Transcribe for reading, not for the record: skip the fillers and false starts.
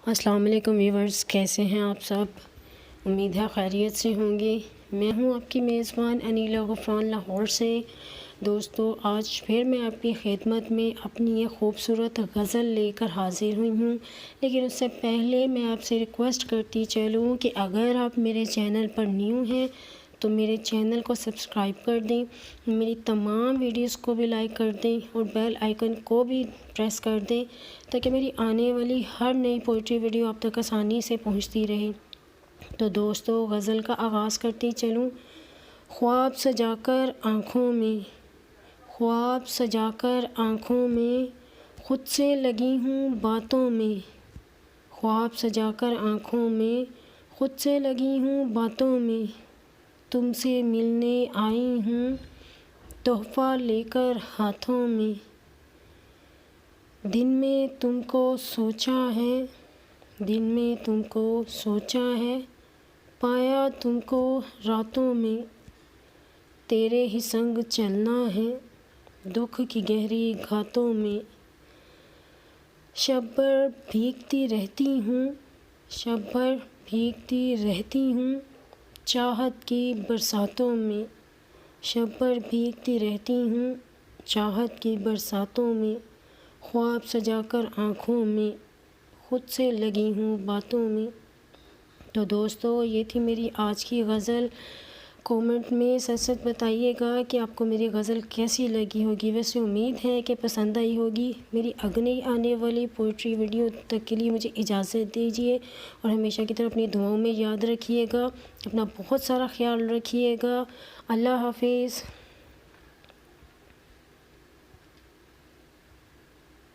السلام علیکم ویورز، کیسے ہیں آپ سب؟ امید ہے خیریت سے ہوں گے۔ میں ہوں آپ کی میزبان انیلا غفران لاہور سے۔ دوستو، آج پھر میں آپ کی خدمت میں اپنی یہ خوبصورت غزل لے کر حاضر ہوئی ہوں، لیکن اس سے پہلے میں آپ سے ریکویسٹ کرتی چلوں کہ اگر آپ میرے چینل پر نیو ہیں تو میرے چینل کو سبسکرائب کر دیں، میری تمام ویڈیوز کو بھی لائک کر دیں اور بیل آئیکن کو بھی پریس کر دیں تاکہ میری آنے والی ہر نئی پوئٹری ویڈیو آپ تک آسانی سے پہنچتی رہے۔ تو دوستو، غزل کا آغاز کرتی چلوں۔ خواب سجا کر آنکھوں میں، خواب سجا کر آنکھوں میں، خود سے لگی ہوں باتوں میں، خواب سجا کر آنکھوں میں، خود سے لگی ہوں باتوں میں، تم سے ملنے آئی ہوں تحفہ لے کر ہاتھوں میں، دن میں تم کو سوچا ہے، دن میں تم کو سوچا ہے، پایا تم کو راتوں میں، تیرے ہی سنگ چلنا ہے دکھ کی گہری گھاتوں میں، شب بھر بھیگتی رہتی ہوں، شب بھر بھیگتی رہتی ہوں چاہت کی برساتوں میں، شب بھر بھیگتی رہتی ہوں چاہت کی برساتوں میں، خواب سجا کر آنکھوں میں، خود سے لگی ہوں باتوں میں۔ تو دوستو، یہ تھی میری آج کی غزل۔ کومنٹ میں سچ سچ بتائیے گا کہ آپ کو میری غزل کیسی لگی ہوگی۔ ویسے امید ہے کہ پسند آئی ہوگی۔ میری اگلی آنے والی پوئٹری ویڈیو تک کے لیے مجھے اجازت دیجیے اور ہمیشہ کی طرح اپنی دعاؤں میں یاد رکھیے گا۔ اپنا بہت سارا خیال رکھیے گا۔ اللہ حافظ۔